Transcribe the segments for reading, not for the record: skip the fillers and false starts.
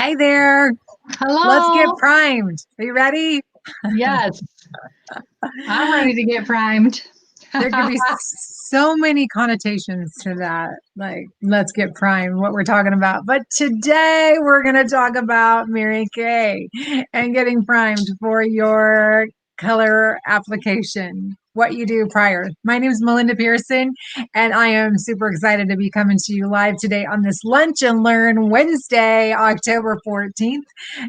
Hi there. Let's get Hello. primed. Are you ready? Yes, I'm ready to get primed. There could be so many connotations to that, like let's get primed, what we're talking about. But today we're going to talk about Mary Kay and getting primed for your color application, what you do prior. My name is Melinda Pearson, and I am super excited to be coming to you live today on this Lunch and Learn Wednesday, October 14th.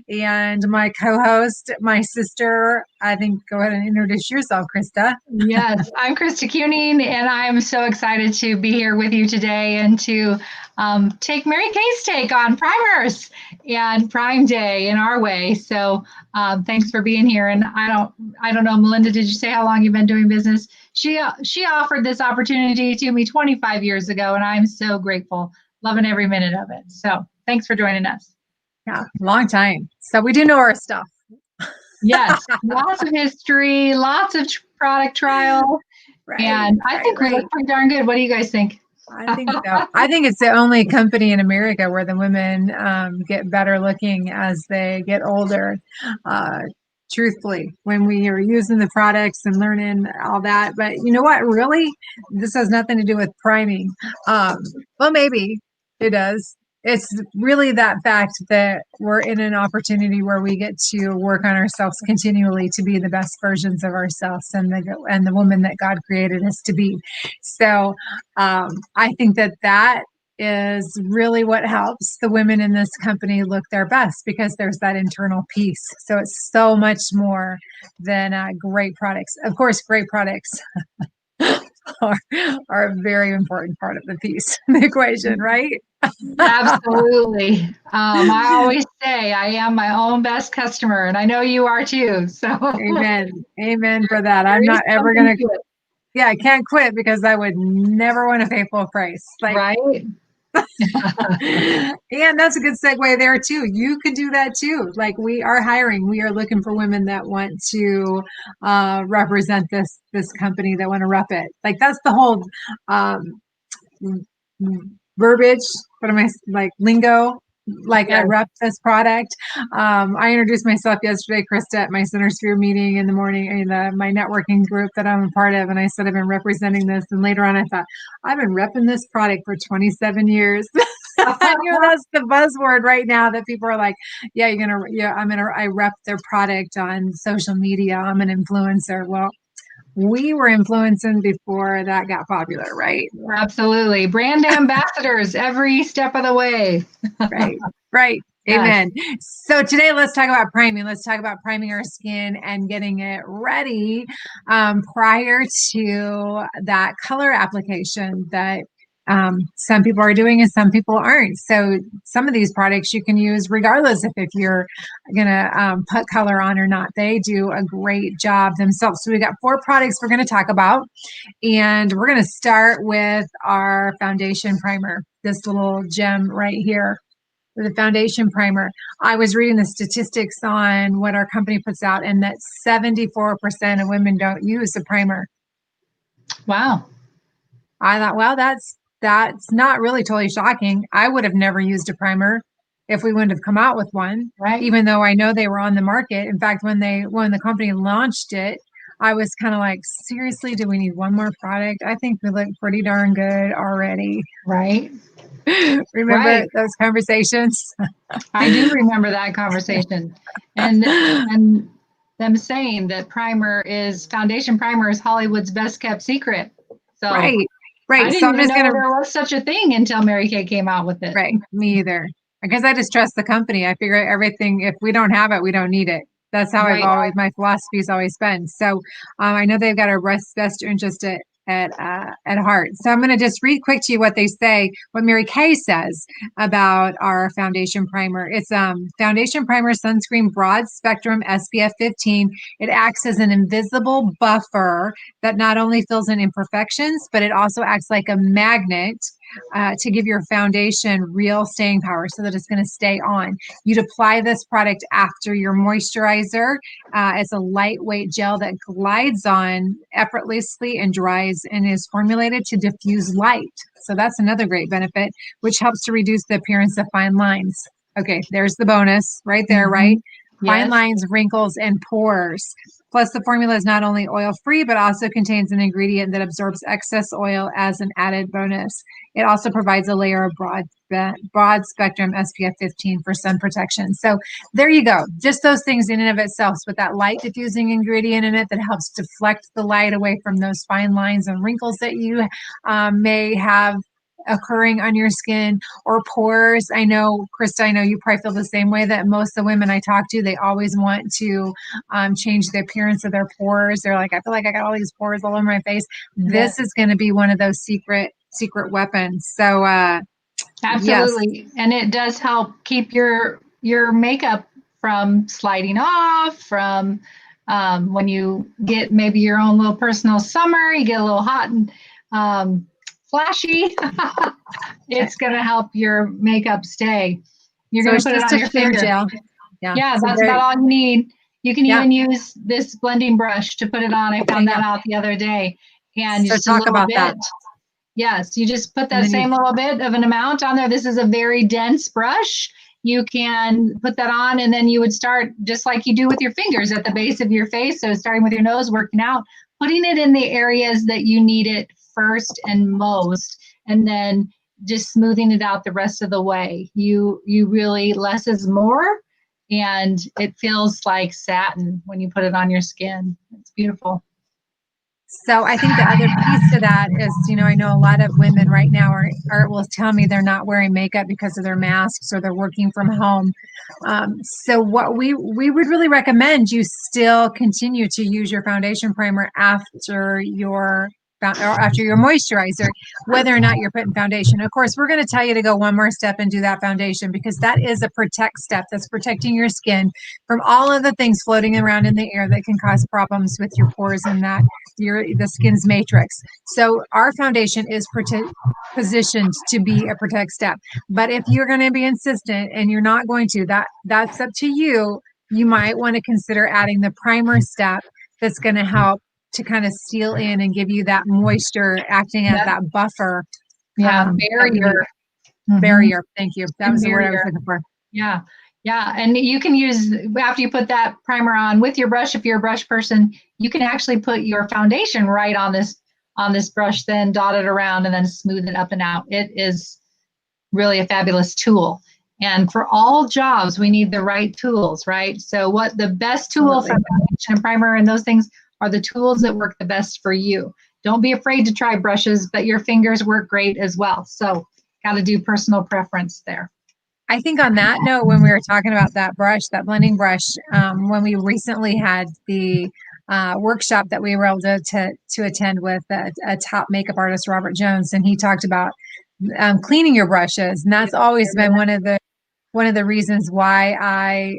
And my co-host, my sister, I think, go ahead and introduce yourself, Krista. Yes, I'm Krista Cuning, and I'm so excited to be here with you today and to take Mary Kay's take on primers and Prime Day in our way. So thanks for being here. And I don't know, Melinda, did you say how long you've been doing business? She offered this opportunity to me 25 years ago, and I'm so grateful, loving every minute of it. So thanks for joining us. Yeah, long time. So we do know our stuff. Yes, lots of history, lots of product trial, and I think we look pretty darn good. What do you guys think? I think so. I think it's the only company in America where the women get better looking as they get older. Truthfully, when we are using the products and learning all that. But you know what? Really, this has nothing to do with priming. Well, maybe it does. It's really that fact that we're in an opportunity where we get to work on ourselves continually to be the best versions of ourselves and the woman that God created us to be. So I think that is really what helps the women in this company look their best, because there's that internal peace. So it's so much more than great products. Of course, great products are a very important part of the piece, the equation, right? Absolutely. I always say I am my own best customer, and I know you are too. So Amen for that. I'm not ever going to. Yeah, I can't quit because I would never want to pay full price. Right. And that's a good segue there too. You could do that too. Like, we are hiring. We are looking for women that want to represent this company, that want to rep it. Like, that's the whole verbiage. What am I, like, lingo? Like, I rep this product. I introduced myself yesterday, Krista, at my Center Sphere meeting in the morning, in my networking group that I'm a part of. And I said, I've been representing this. And later on, I thought, I've been repping this product for 27 years. That's the buzzword right now, that people are like, I rep their product on social media. I'm an influencer. Well, we were influencing before that got popular, right? Absolutely. Brand ambassadors every step of the way. Right. Amen. So today, let's talk about priming. Let's talk about priming our skin and getting it ready prior to that color application that some people are doing and some people aren't. So some of these products you can use regardless if you're going to put color on or not. They do a great job themselves. So we got 4 products we're going to talk about, and we're going to start with our foundation primer, this little gem right here, the foundation primer. I was reading the statistics on what our company puts out, and that 74% of women don't use a primer. Wow. I thought, well, that's not really totally shocking. I would have never used a primer if we wouldn't have come out with one, right? Even though I know they were on the market. In fact, when the company launched it, I was kind of like, seriously, do we need one more product? I think we look pretty darn good already. Right. Remember those conversations? I do remember that conversation. And them saying that foundation primer is Hollywood's best kept secret. So right. I didn't even know there was such a thing until Mary Kay came out with it. Right. Me either. Because I just trust the company. I figure everything, if we don't have it, we don't need it. That's how my philosophy's always been. So I know they've got our best interest at heart. So I'm going to just read quick to you what they say, what Mary Kay says about our foundation primer. It's foundation primer sunscreen broad spectrum SPF 15. It acts as an invisible buffer that not only fills in imperfections, but it also acts like a magnet to give your foundation real staying power, so that it's going to stay on. You'd apply this product after your moisturizer. It's a lightweight gel that glides on effortlessly and dries, and is formulated to diffuse light. So that's another great benefit, which helps to reduce the appearance of fine lines. Okay, there's the bonus right there, right? Fine Yes. lines, wrinkles, and pores. Plus, the formula is not only oil free, but also contains an ingredient that absorbs excess oil as an added bonus. It also provides a layer of broad spectrum SPF 15 for sun protection. So there you go. Just those things in and of itself, with that light diffusing ingredient in it that helps deflect the light away from those fine lines and wrinkles that you may have occurring on your skin, or pores. I know, Krista, I know you probably feel the same way, that most of the women I talk to, they always want to change the appearance of their pores. They're like, I feel like I got all these pores all over my face. Yes. This is going to be one of those secret weapons. So yes. Absolutely. And it does help keep your makeup from sliding off, from when you get maybe your own little personal summer, you get a little hot and flashy. It's going to help your makeup stay. You're So going it's to put it just on a your clear finger. gel. Yeah. Yeah, So that's very, about all you need. You can yeah. even use this blending brush to put it on. I found that out the other day. And So just a talk little about bit. that. Yes, you just put And that then same little bit of an amount on there. This is a very dense brush. You can put that on, and then you would start just like you do with your fingers at the base of your face. So starting with your nose, working out, putting it in the areas that you need it first and most, and then just smoothing it out the rest of the way. You really, less is more, and it feels like satin when you put it on your skin. It's beautiful. So I think the other piece to that is, I know a lot of women right now will tell me they're not wearing makeup because of their masks, or they're working from home. So what we would really recommend, you still continue to use your foundation primer after your moisturizer, whether or not you're putting foundation. Of course, we're going to tell you to go one more step and do that foundation, because that is a protect step. That's protecting your skin from all of the things floating around in the air that can cause problems with your pores and the skin's matrix. So our foundation is positioned to be a protect step. But if you're going to be insistent and you're not going to, that's up to you. You might want to consider adding the primer step that's going to help to kind of seal in and give you that moisture, acting as that buffer. Yeah, barrier. Barrier. Thank you. That was the word I was Barrier. looking for. Yeah. Yeah. And you can use, after you put that primer on with your brush, if you're a brush person, you can actually put your foundation right on this brush, then dot it around and then smooth it up and out. It is really a fabulous tool. And for all jobs, we need the right tools, right? So what the best tool for foundation and primer and those things are the tools that work the best for you. Don't be afraid to try brushes, but your fingers work great as well. So got to do personal preference there. I think on that note, when we were talking about that brush, that blending brush, when we recently had the workshop that we were able to attend with a top makeup artist, Robert Jones, and he talked about cleaning your brushes, and that's always been one of the reasons why I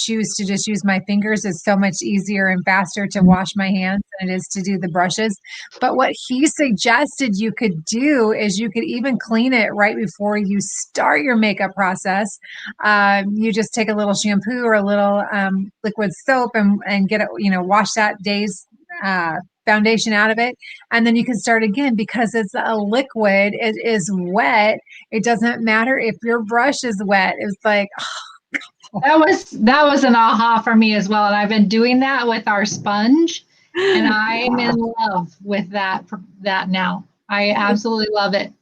choose to just use my fingers. It's so much easier and faster to wash my hands than it is to do the brushes. But what he suggested you could do is you could even clean it right before you start your makeup process. You just take a little shampoo or a little liquid soap and get it, wash that day's foundation out of it, and then you can start again, because it's a liquid. It is wet. It doesn't matter if your brush is wet. It's like, that was an aha for me as well, and I've been doing that with our sponge, and I'm in love with that now. I absolutely love it.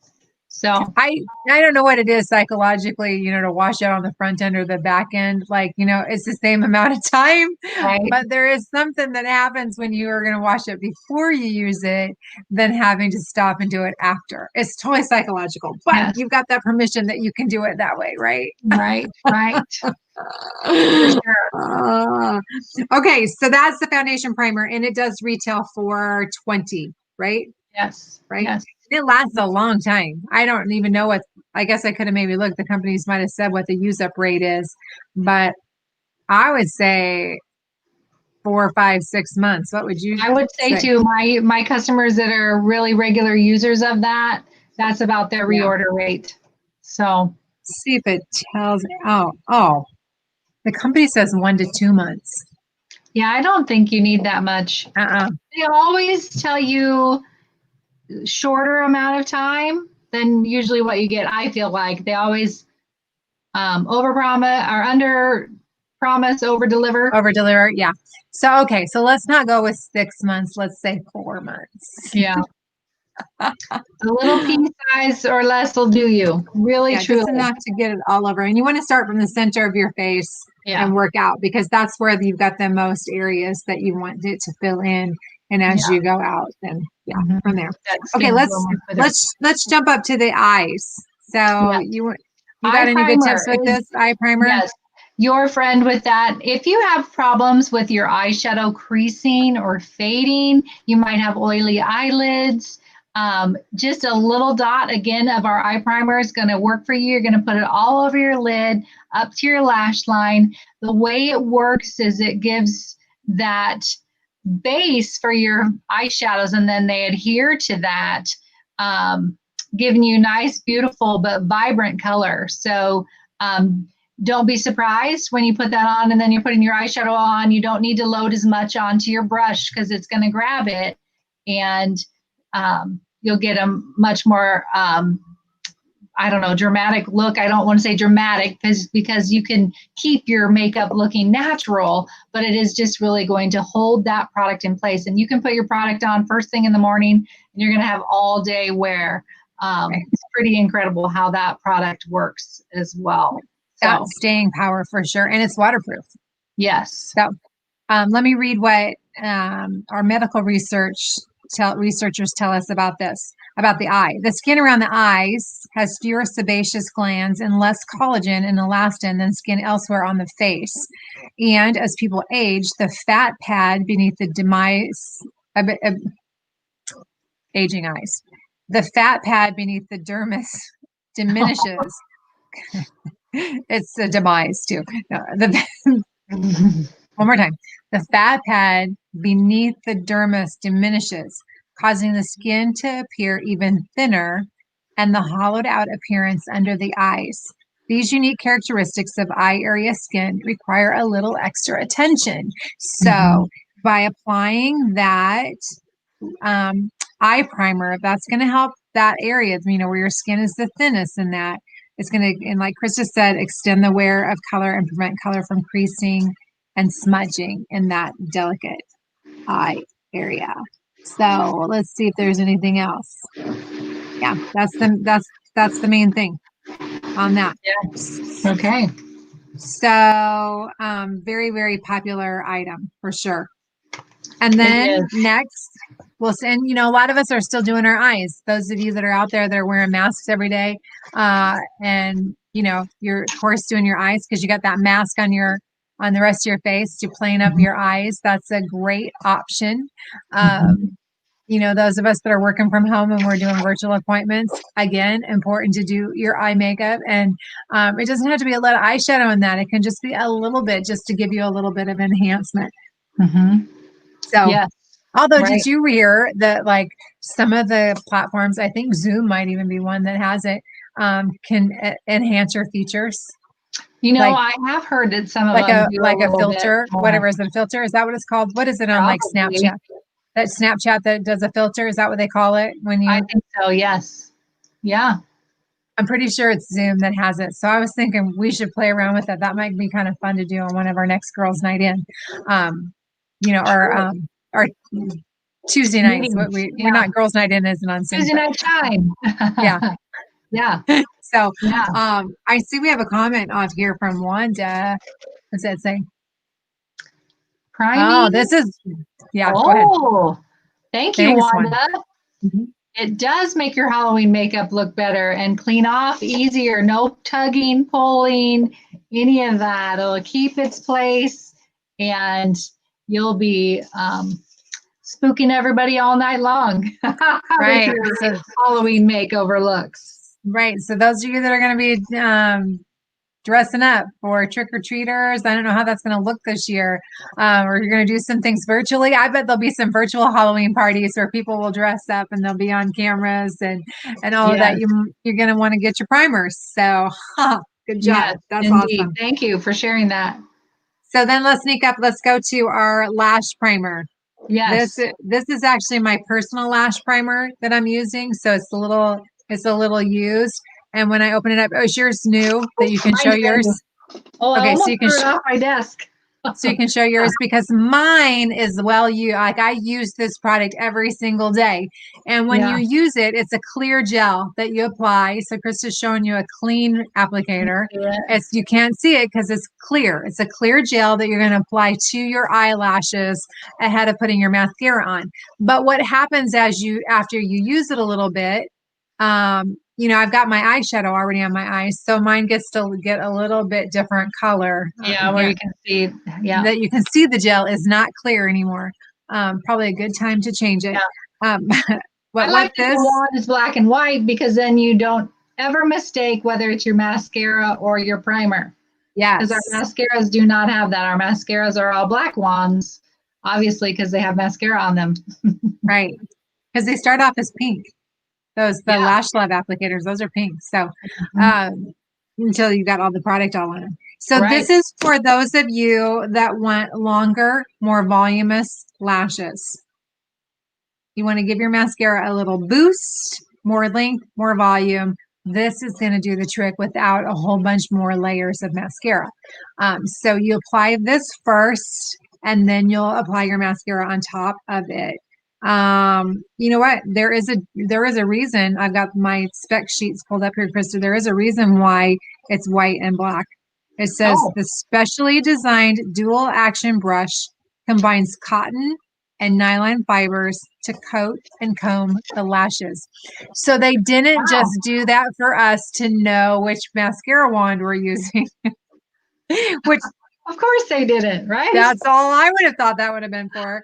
So I don't know what it is psychologically, to wash out on the front end or the back end. Like, it's the same amount of time, right. But there is something that happens when you are going to wash it before you use it than having to stop and do it after. It's totally psychological, but Yes. you've got that permission that you can do it that way, right? Right. Okay, so that's the foundation primer, and it does retail for $20, right? Yes. Right. Yes. It lasts a long time. I don't even know I guess I could have maybe looked. The companies might have said what the use up rate is, but I would say 4, 5, 6 months. What would you? I would say to my customers that are really regular users of that, that's about their reorder rate. So see if it tells. Oh, the company says 1 to 2 months. Yeah, I don't think you need that much. They always tell you shorter amount of time than usually what you get. I feel like they always over promise or under promise, over deliver. Over deliver. Yeah. So, okay. So let's not go with 6 months. Let's say 4 months. Yeah. A little pea size or less will do you. Really, Yeah, truly. just enough to get it all over. And you want to start from the center of your face and work out, because that's where you've got the most areas that you want it to fill in. And as you go out, then from there. Okay, let's jump up to the eyes. So you got any good tips with this eye primer? Yes. Your friend with that. If you have problems with your eyeshadow creasing or fading, you might have oily eyelids. Just a little dot again of our eye primer is going to work for you. You're going to put it all over your lid, up to your lash line. The way it works is it gives that base for your eyeshadows, and then they adhere to that, giving you nice, beautiful, but vibrant color. So don't be surprised when you put that on and then you're putting your eyeshadow on. You don't need to load as much onto your brush because it's going to grab it, and you'll get a much more, I don't know, dramatic look. I don't want to say dramatic because you can keep your makeup looking natural, but it is just really going to hold that product in place. And you can put your product on first thing in the morning and you're going to have all day wear. It's pretty incredible how that product works as well. That staying power for sure. And it's waterproof. Yes. So let me read what our medical researchers tell us about this, about the eye. The skin around the eyes has fewer sebaceous glands and less collagen and elastin than skin elsewhere on the face. And as people age, the fat pad beneath the aging eyes. The fat pad beneath the dermis diminishes. It's a demise too. No, one more time. The fat pad beneath the dermis diminishes, causing the skin to appear even thinner and the hollowed out appearance under the eyes. These unique characteristics of eye area skin require a little extra attention. So by applying that eye primer, that's going to help that area, where your skin is the thinnest, and that it's going to, and like Krista said, extend the wear of color and prevent color from creasing and smudging in that delicate eye area. So let's see if there's anything else. Yeah, that's the main thing on that. Yes. Okay. So very, very popular item for sure. And then next, and a lot of us are still doing our eyes. Those of you that are out there that are wearing masks every day, and you're of course doing your eyes because you got that mask on the rest of your face to plane up your eyes. That's a great option. Those of us that are working from home and we're doing virtual appointments, again, important to do your eye makeup. And it doesn't have to be a lot of eyeshadow in that. It can just be a little bit, just to give you a little bit of enhancement. So, although did you hear that like some of the platforms, I think Zoom might even be one that has it, can enhance your features? I have heard that some of them do like a filter, whatever is a filter. Is that what it's called? What is it on like Snapchat? That Snapchat that does a filter, is that what they call it? I think so, yes. Yeah. I'm pretty sure it's Zoom that has it. So I was thinking we should play around with it. That might be kind of fun to do on one of our next girls' night in. Our Tuesday nights. We're not girls' night in, isn't on Zoom. Tuesday night shine. Yeah. Yeah. So I see we have a comment off here from Wanda. What's that saying? Priming? Oh, this is go ahead. Thank you, Wanda. It does make your Halloween makeup look better and clean off easier. No tugging, pulling, any of that. It'll keep its place, and you'll be spooking everybody all night long. Right. So Halloween makeover looks. Right. So those of you that are going to be dressing up for trick-or-treaters, I don't know how that's going to look this year. Or you're going to do some things virtually. I bet there'll be some virtual Halloween parties where people will dress up and they'll be on cameras and all of that. You're going to want to get your primers. So good job. Yes, that's indeed. Awesome. Thank you for sharing that. So then let's sneak up. Let's go to our lash primer. Yes. This is actually my personal lash primer that I'm using. So it's a little used. And when I open it up, oh, is yours new that you can show Mine's brand yours? new. Oh, I Okay, so almost you can threw it off my desk. so you can show yours because mine is like I use this product every single day. And when you Yeah. use it, it's a clear gel that you apply. So Krista's showing you a clean applicator. Yeah. It's you can't see it because it's clear. It's a clear gel that you're going to apply to your eyelashes ahead of putting your mascara on. But what happens after you use it a little bit, I've got my eyeshadow already on my eyes, so mine gets to get a little bit different color. Yeah, where you can see. Yeah. That you can see the gel is not clear anymore. Probably a good time to change it. Yeah. Um, I like that the wand is black and white because then you don't ever mistake whether it's your mascara or your primer. Yes. Because our mascaras do not have that. Our mascaras are all black wands, obviously, because they have mascara on them. Right. Because they start off as pink. The Lash Love applicators, those are pink. So until you got all the product all on them. So this is for those of you that want longer, more voluminous lashes. You want to give your mascara a little boost, more length, more volume. This is going to do the trick without a whole bunch more layers of mascara. So you apply this first, and then you'll apply your mascara on top of it. You know what? There is a reason. I've got my spec sheets pulled up here, Krista. There is a reason why it's white and black. It says the specially designed dual action brush combines cotton and nylon fibers to coat and comb the lashes. So they didn't just do that for us to know which mascara wand we're using, which of course they didn't, right? That's all I would have thought that would have been for.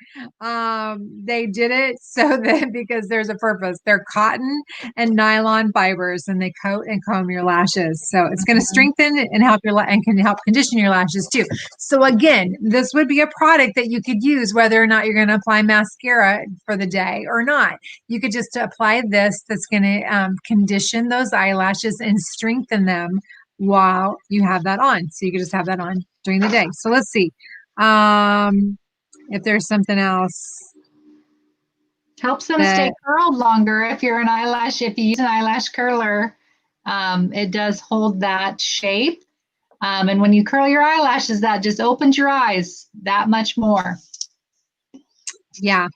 They did it so that because there's a purpose. They're cotton and nylon fibers, and they coat and comb your lashes. So it's going to strengthen and help and can help condition your lashes too. So again, this would be a product that you could use whether or not you're going to apply mascara for the day or not. You could just apply this. That's going to condition those eyelashes and strengthen them while you have that on. So you could just have that on during the day. So let's see if there's something else. Helps them stay curled longer. If you use an eyelash curler, it does hold that shape. And when you curl your eyelashes, that just opens your eyes that much more. Yeah.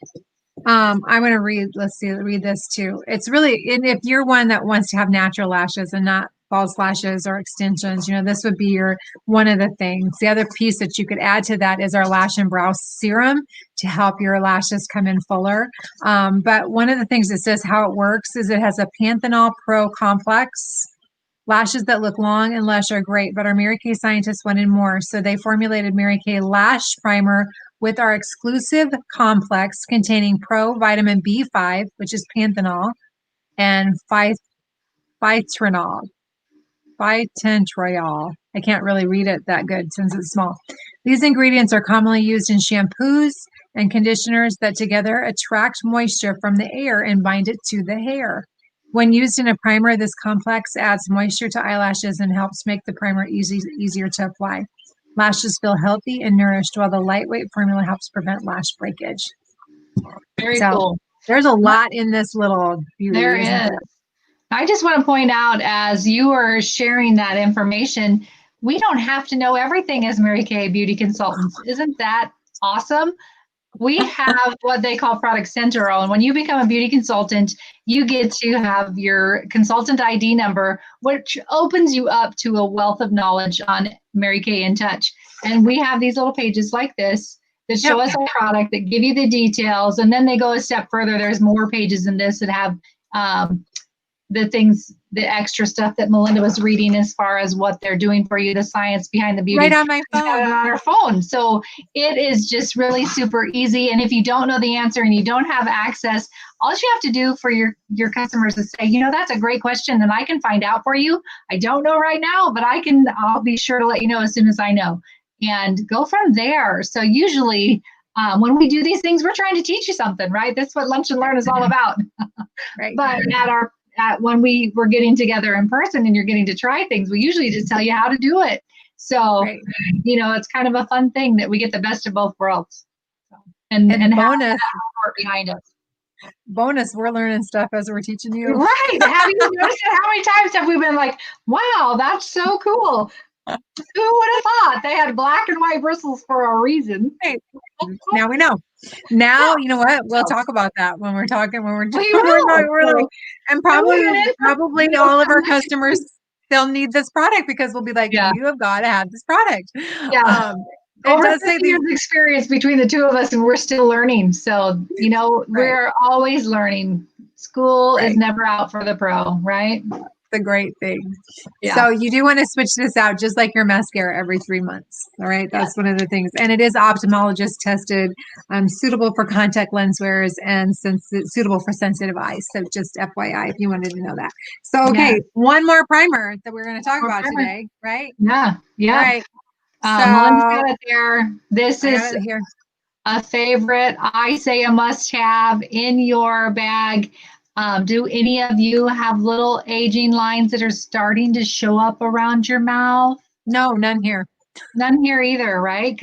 I'm going to read this too. It's really, and if you're one that wants to have natural lashes and not false lashes or extensions, this would be one of the things. The other piece that you could add to that is our lash and brow serum to help your lashes come in fuller. But one of the things that says how it works is it has a Panthenol Pro complex. Lashes that look long and lush are great, but our Mary Kay scientists wanted more. So they formulated Mary Kay Lash Primer with our exclusive complex containing Pro Vitamin B5, which is Panthenol, and Phytanol. I can't really read it that good since it's small. These ingredients are commonly used in shampoos and conditioners that together attract moisture from the air and bind it to the hair. When used in a primer, this complex adds moisture to eyelashes and helps make the primer easier to apply. Lashes feel healthy and nourished, while the lightweight formula helps prevent lash breakage. Very cool. There's a lot in this little beauty. There is. I just want to point out, as you are sharing that information, we don't have to know everything as Mary Kay beauty consultants. Isn't that awesome? We have what they call Product Central, and when you become a beauty consultant, you get to have your consultant ID number, which opens you up to a wealth of knowledge on Mary Kay in Touch. And we have these little pages like this that show us our product, that give you the details, and then they go a step further. There's more pages in this that have the extra stuff that Melinda was reading as far as what they're doing for you, the science behind the beauty. Right on my phone. On our phone. So it is just really super easy. And if you don't know the answer and you don't have access, all you have to do for your customers is say, that's a great question and I can find out for you. I don't know right now, but I'll be sure to let you know as soon as I know, and go from there. So usually when we do these things, we're trying to teach you something, right? That's what Lunch and Learn is all about. Right. But when we're getting together in person and you're getting to try things, we usually just tell you how to do it. So, it's kind of a fun thing that we get the best of both worlds. And bonus behind us. Bonus, we're learning stuff as we're teaching you. Right. Have you noticed it? How many times have we been like, wow, that's so cool? Who would have thought they had black and white bristles for a reason? Right. Now we know. Now, you know what? We'll talk about that when we're talking, when we're, We we're will. like, and probably all of our customers, they'll need this product because we'll be like, Yeah. you have got to have this product. Yeah. It Over does say 50 years experience between the two of us, and we're still learning. So, you know, we're always learning. School is never out for the pro, right? the great thing. Yeah. So you do want to switch this out just like your mascara every 3 months. All right. That's one of the things. And it is ophthalmologist tested, suitable for contact lens wearers and suitable for sensitive eyes. So just FYI, if you wanted to know that. So, okay. One more primer that we're going to talk about today, right? Yeah. Yeah. All right. Melinda's got it there. This is here. A favorite. I say a must have in your bag. Do any of you have little aging lines that are starting to show up around your mouth? No, none here. None here either, right?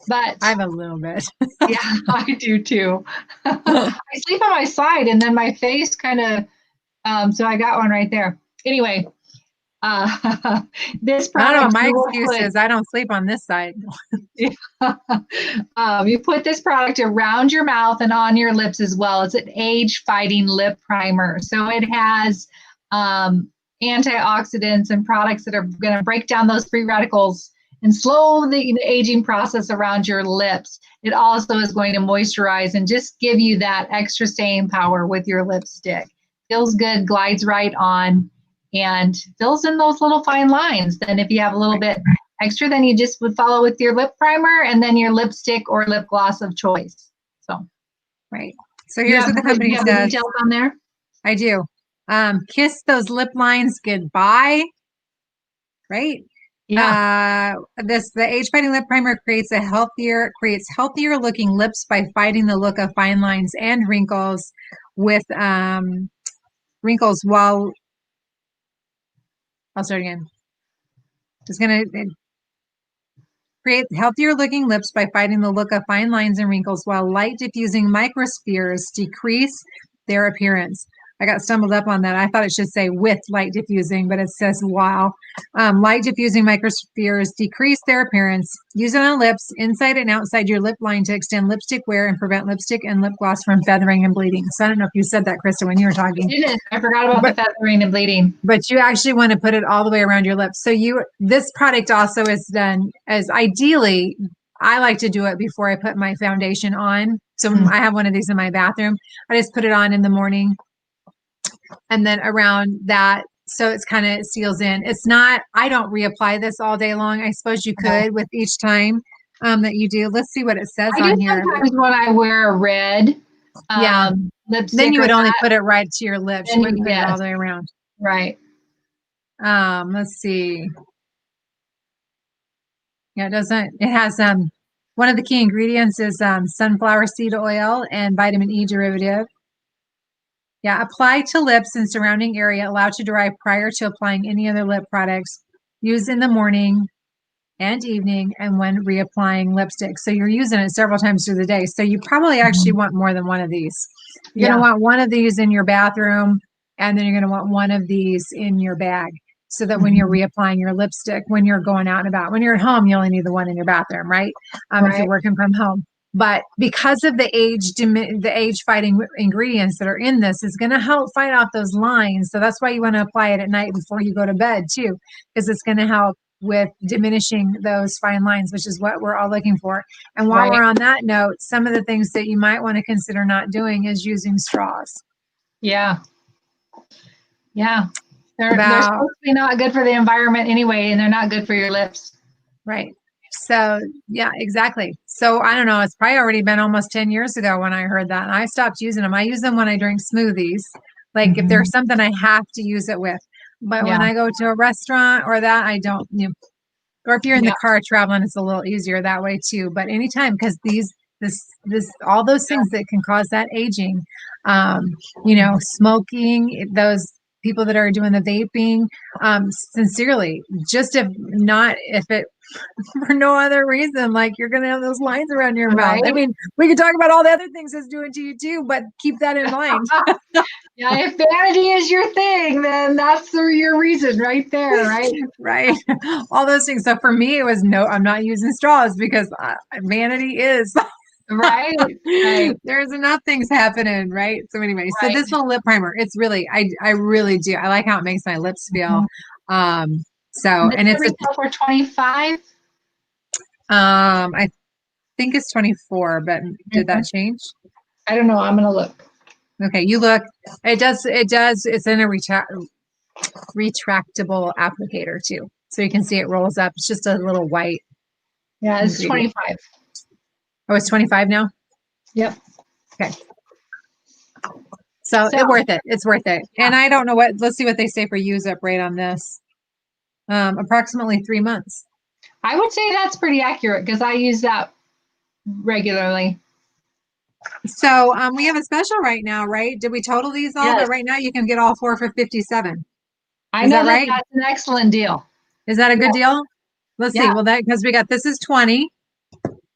But I have a little bit. Yeah, I do too. I sleep on my side and then my face kind of, so I got one right there. Anyway, this product. I don't know. My excuse is I don't sleep on this side. You put this product around your mouth and on your lips as well. It's an age-fighting lip primer. So it has antioxidants and products that are going to break down those free radicals and slow the aging process around your lips. It also is going to moisturize and just give you that extra staying power with your lipstick. Feels good, glides right on, and fills in those little fine lines. Then if you have a little bit extra, then you just would follow with your lip primer and then your lipstick or lip gloss of choice. So, right. So here's what the company says. The details on there? I do. Kiss those lip lines goodbye. Right? Yeah. The age fighting lip primer creates healthier looking lips by fighting the look of fine lines and wrinkles with wrinkles while I'll start again. It's going to create healthier looking lips by fighting the look of fine lines and wrinkles while light diffusing microspheres decrease their appearance. I got stumbled up on that. I thought it should say with light diffusing, but it says while. Light diffusing microspheres decrease their appearance. Use it on lips, inside and outside your lip line to extend lipstick wear and prevent lipstick and lip gloss from feathering and bleeding. So I don't know if you said that, Krista, when you were talking. I didn't. I forgot about the feathering and bleeding. But you actually want to put it all the way around your lips. So this product also is done as ideally, I like to do it before I put my foundation on. So I have one of these in my bathroom. I just put it on in the morning. And then around that, so it's kind of seals in. It's not, I don't reapply this all day long. I suppose you could with each time that you do. Let's see what it says on here. Sometimes when I wear a red lipstick, then you would only put it right to your lips. You wouldn't put it all the way around. Right. Let's see. Yeah, it has one of the key ingredients is sunflower seed oil and vitamin E derivative. Yeah, apply to lips and surrounding area, allowed to dry prior to applying any other lip products. Use in the morning and evening and when reapplying lipstick. So you're using it several times through the day. So you probably actually want more than one of these. You're going to want one of these in your bathroom, and then you're going to want one of these in your bag. So that when you're reapplying your lipstick, when you're going out and about, when you're at home, you only need the one in your bathroom, right? If you're working from home. But because of the age fighting ingredients that are in this is going to help fight off those lines. So that's why you want to apply it at night before you go to bed too, because it's going to help with diminishing those fine lines, which is what we're all looking for. And while we're on that note, some of the things that you might want to consider not doing is using straws. Yeah. Yeah. They're supposed to be not good for the environment anyway, and they're not good for your lips. Right. So, yeah, exactly. So, I don't know. It's probably already been almost 10 years ago when I heard that. And I stopped using them. I use them when I drink smoothies. Like if there's something I have to use it with. But when I go to a restaurant or that, I don't. Or if you're in the car traveling, it's a little easier that way too. But anytime, because all those things that can cause that aging, smoking, those people that are doing the vaping, sincerely, just if it for no other reason, like you're going to have those lines around your mouth. Right. I mean, we could talk about all the other things it's doing to you too, but keep that in mind. Yeah, if vanity is your thing, then that's your reason right there, right? Right. All those things. So for me, it was no, I'm not using straws because vanity is. Right, right, There's enough things happening, right? So anyway, so right. this little lip primer, it's really, I really do. I like how it makes my lips feel. So, This and it's retail for 25. I think it's 24, but did that change? I don't know. I'm gonna look. Okay, you look. It does. It's in a retractable applicator too, so you can see it rolls up. It's just a little white. Yeah, it's ingredient. 25. Oh, it's 25 now. Yep. Okay. So it's worth it. It's worth it. Yeah. And I don't know what. Let's see what they say for use up rate on this. Approximately 3 months. I would say that's pretty accurate because I use that regularly. So we have a special right now, right? Did we total these all? Yes. But right now you can get all 4 for 57. I Is know that right? that's an excellent deal. Is that a good deal? Let's see. Yeah. Well, that because we got this is 20.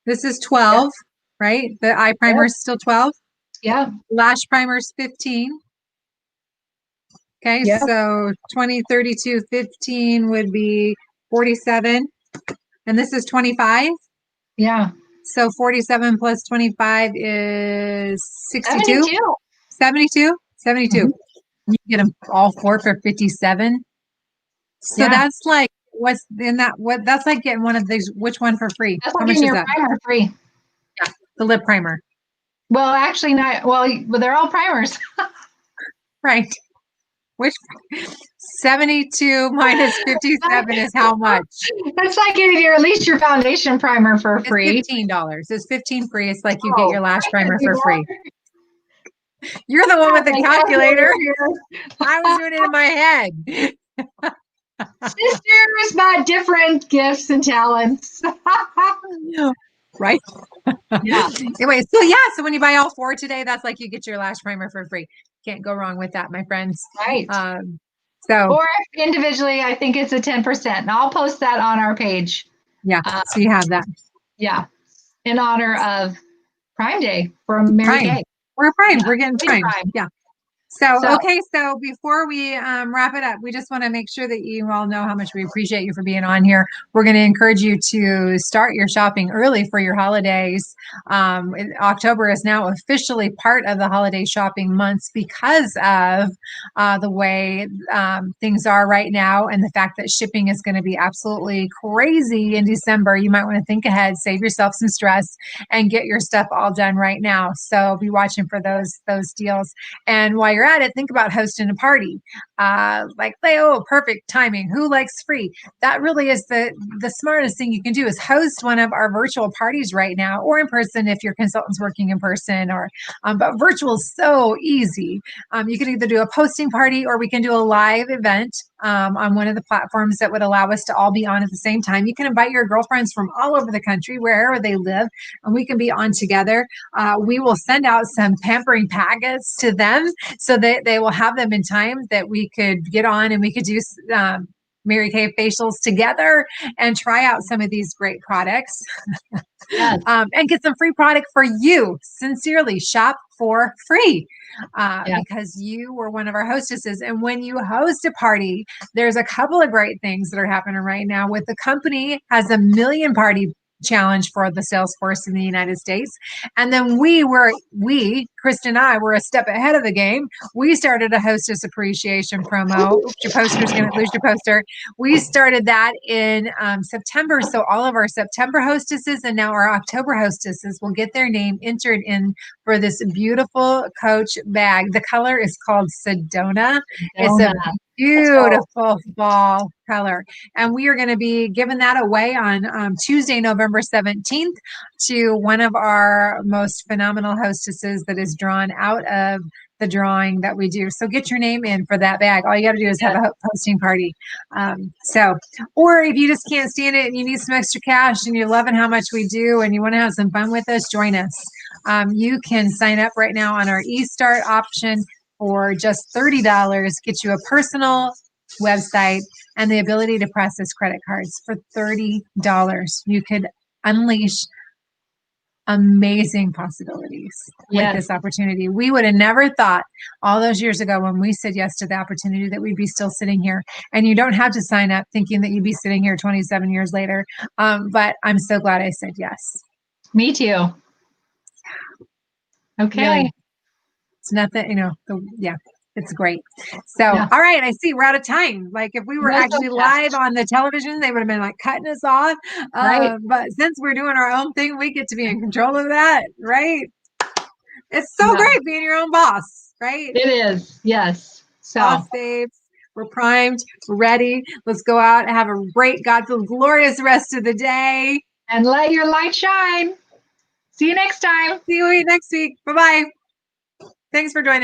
This is 12, right? The eye primer is still 12. Yeah. Lash primer is 15. Okay, Yeah. so 20, 32, 15 would be 47. And this is 25. Yeah. So 47 plus 25 is 62. 72. 72. 72. Mhm. You get them all 4 for 57. So Yeah. that's like what's in that? What that's like getting one of these. Which one for free? That's How like much getting is your that? primer free. The lip primer, Well, actually not. Well, but they're all primers. right? Which 72 minus 57 is how much? It's like getting your at least your foundation primer for It's free. $15. It's 15 free. It's like you Oh, get your lash primer you for know? free. You're the one with the My calculator. here. I was doing it in my head. Sisters, but different gifts and talents. Right? Yeah. Anyway, so when you buy all 4 today, that's like you get your lash primer for free. Can't go wrong with that, my friends. Right. So Or if individually, I think it's a 10%. And I'll post that on our page. yeah, so you have that. Yeah. In honor of Prime Day from Mary Prime. Kay. We're primed. Yeah, We're getting Prime. primed. Yeah. So, okay. So before we wrap it up, we just want to make sure that you all know how much we appreciate you for being on here. We're going to encourage you to start your shopping early for your holidays. October is now officially part of the holiday shopping months because of the way things are right now and the fact that shipping is going to be absolutely crazy in December. You might want to think ahead, save yourself some stress, and get your stuff all done right now. So be watching for those deals. And while you're at it, think about hosting a party. Perfect timing. Who likes free? That really is the smartest thing you can do is host one of our virtual parties right now, or in person if your consultant's working in person. But virtual is so easy. You can either do a posting party or we can do a live event on one of the platforms that would allow us to all be on at the same time. You can invite your girlfriends from all over the country, wherever they live, and we can be on together. We will send out some pampering packets to them so that they will have them in time that we could get on and we could do Mary Kay facials together and try out some of these great products. Yes. And get some free product for you. Sincerely, shop for free because you were one of our hostesses. And when you host a party, there's a couple of great things that are happening right now. With the company has a million party challenge for the sales force in the United States. And then Kristen and I were a step ahead of the game. We started a hostess appreciation promo. Oops, your poster's going to lose your poster. We started that in September. So all of our September hostesses and now our October hostesses will get their name entered in for this beautiful Coach bag. The color is called Sedona. It's a beautiful fall color. And we are going to be giving that away on Tuesday, November 17th to one of our most phenomenal hostesses that is drawn out of the drawing that we do. So get your name in for that bag. All you got to do is have a posting party. Or if you just can't stand it and you need some extra cash and you're loving how much we do and you want to have some fun with us, join us. You can sign up right now on our eStart option for just $30 get you a personal website and the ability to process credit cards for $30. You could unleash amazing possibilities with this opportunity. We would have never thought all those years ago when we said yes to the opportunity that we'd be still sitting here. And you don't have to sign up thinking that you'd be sitting here 27 years later. But I'm so glad I said yes. Me too. Okay. Really, it's nothing, it's great. So, all right, I see we're out of time. Like if we were actually live on the television, they would have been like cutting us off. Right. But since we're doing our own thing, we get to be in control of that, right? It's so great being your own boss, right? It is, yes. So, boss babes, we're primed, we're ready. Let's go out and have a great, God-filled, glorious rest of the day. And let your light shine. See you next time. See you next week. Bye-bye. Thanks for joining.